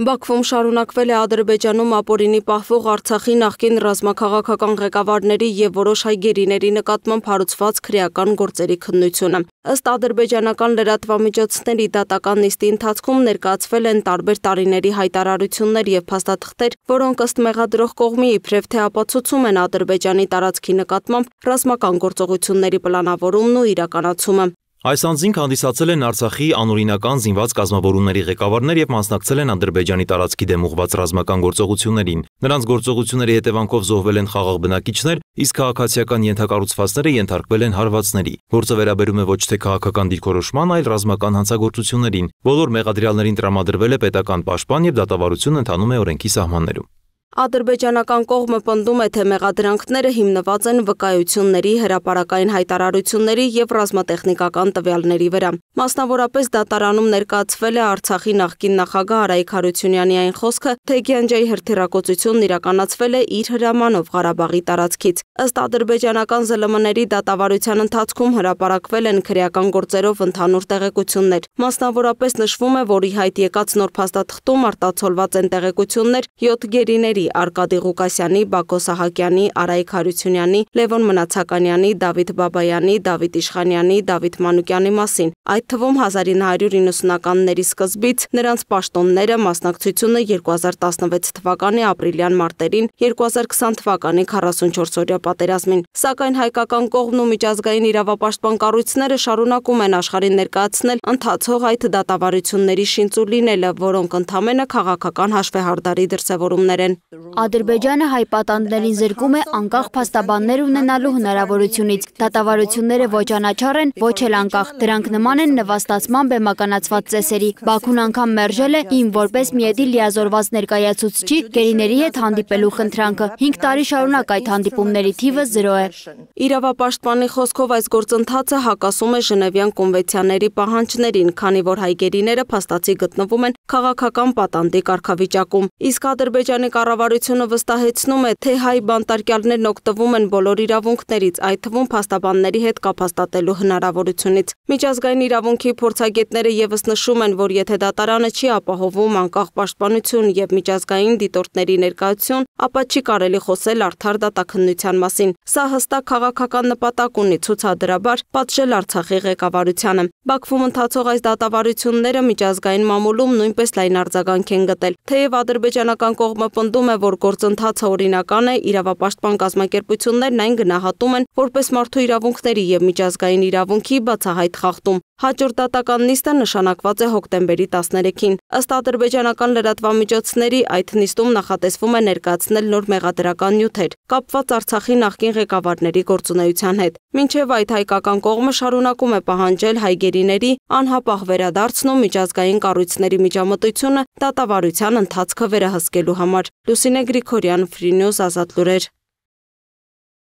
Բաքվում շարունակվել է Ադրբեջանում ապօրինի պահվող Արցախի նախկին ռազմաքաղաքական ղեկավարների և որոշ հայ գերիների նկատմամբ հարուցված քրեական գործերի քննությունը։ Ըստ ադրբեջանական լրատվամիջոցների դատական նիստի ընթացքում ներկայացվել են տարբեր տարիների հայտարարություններ և փաստաթղթեր, որոնք ըստ մեղադրող կողմի իբրև թե ապացուցում են Ադրբեջանի տարածքի նկատմամբ ռազմական գործողությունների պլանավորումն ու իրականացումը։ Այս անձինք հանդիսացել են Արցախի անօրինական զինված կազմավորումների ղեկավարներ և մասնակցել են Ադրբեջանի տարածքի դեմ ուղղված ռազմական գործողություններին։ Նրանց գործողությունների հետևանքով զոհվել են խաղաղ բնակիչներ, իսկ քաղաքացիական ենթակառուցվածքները ենթարկվել են հարվածների։ Գործը վերաբերում է ոչ թե քաղաքական դիրքորոշման, այլ ռազմական հանցագործություններին։ Բոլոր մեղադրյալներին տրամադրվել է պետական պաշտպան և դատավարությունն ընթանում է օրենքի սահմաններում։ Ադրբեջանական կողմը պնդում է, թե մեղադրանքները հիմնված են վկայությունների, հրապարակային հայտարարությունների և ռազմատեխնիկական տվյալների վրա։ Մասնավորապես դատարանում ներկայացվել է Արցախի նախկին նախագահ Արայիկ Հարությունյանի այն խոսքը, թե Գյանջայի հրթիռակոծությունն իրականացվել է իր հրամանով Ղարաբաղի տարածքից։ Ըստ ադրբեջանական ԶԼՄ-ների դատավարության ընթացքում հրապարակվել են քրեական գործերով ընդհանուր տեղեկություններ։ Մասնավորապես նշվում է, որ ի հայտ եկած նոր փաստաթղթում արտացոլված են տեղեկություններ 7 գերիների Արկադի Ղուկասյանի, Բակո Սահակյանի, Արայիկ Հարությունյանի, Լևոն Մնացականյանի, Դավիթ Բաբայանի, Դավիթ Իշխանյանի, Դավիթ Մանուկյանի մասին, այդ թվում 1990-ականների սկզբից նրանց պաշտոնները, մասնակցությունը 2016 թվականի ապրիլյան մարտերին, 2020 թվականի 44-օրյա պատերազմին։ Սակայն հայկական կողմն ու միջազգային իրավապաշտպան կառույցները շարունակում են աշխարհին ներկայացնել ընթացող այդ դատավարությունների շինծու լինելը, որոնք ընդամենը քաղաքական հաշվեհարդարի դրսևորումներ են։ Ադրբեջանը հայ պատանդներին զրկում է անկախ փաստաբաններ ունենալու հնարավորությունից։ Դատավարությունները ոչ անաչառ են, ոչ էլ անկախ։ Դրանք նման են նվաստացման բեմականացված ծեսերի։ Բաքուն անգամ մերժել է իմ որպես միեդի լիազորված ներկայացուցչի գերիների հետ հանդիպելու խնդրանքը։ 5 տարի շարունակ այդ հանդիպումների թիվը 0 է։ Իրավապաշտպանի խոսքով այս գործընթացը հակասում է Ժնևյան կոնվենցիաների պահանջներին, քանի որ հայ գերիները փաստացի գտնվում են քաղաքական պատանդի կարգավիճակում։ Իսկ Ադրբեջանի կառավարությունը վստահեցնում է, թե հայ բանտարկյալներն օգտվում են բոլոր իրավունքներից, այդ թվում փաստաբանների հետ կապ հաստատելու հնարավորությունից։ Միջազգային իրավունքի փորձագետները ևս նշում են, որ եթե դատարանը չի ապահովում անկախ պաշտպանություն և միջազգային դիտորդների ներկայություն, ապա չի կարելի խոսել արդար դատաքննության մասին։ Սա հստակ քաղաքական նպատակ ունի ցուցադրաբար պատժել Արցախի ղեկավարությանը։ Բաքվում ընթացող այս դատավարությունները միջազգային մամուլում նույնպես լայն արձագանք են գտել։ Թեև ադրբեջանական կողմը պնդում է, որ գործընթացը օրինական է, իրավապաշտպան կազմակերպություններն այն գնահատում են որպես մարդու իրավունքների և միջազգային իրավունքի բացահայտ խախտում։ Հաջորդ դատական նիստը նշանակված է հոկտեմբերի 13-ին։ Ըստ ադրբեջանական լրատվամիջոցների, այդ նիստում նախատեսվում է ներկայացնել նոր մեղադրական նյութեր, կապված Արցախի նախկին ղեկավարների գործունեության հետ։ Մինչև այդ հայկական կողմը շարունակում է պահանջել հայ գերիների անհապաղ վերադարձն ու միջազգային կառույցների միջամտությունը դատավարության ընթացքը վերահսկելու համար։ Լուսինե Գրիգորյան, Free News, Ազատ լուրեր։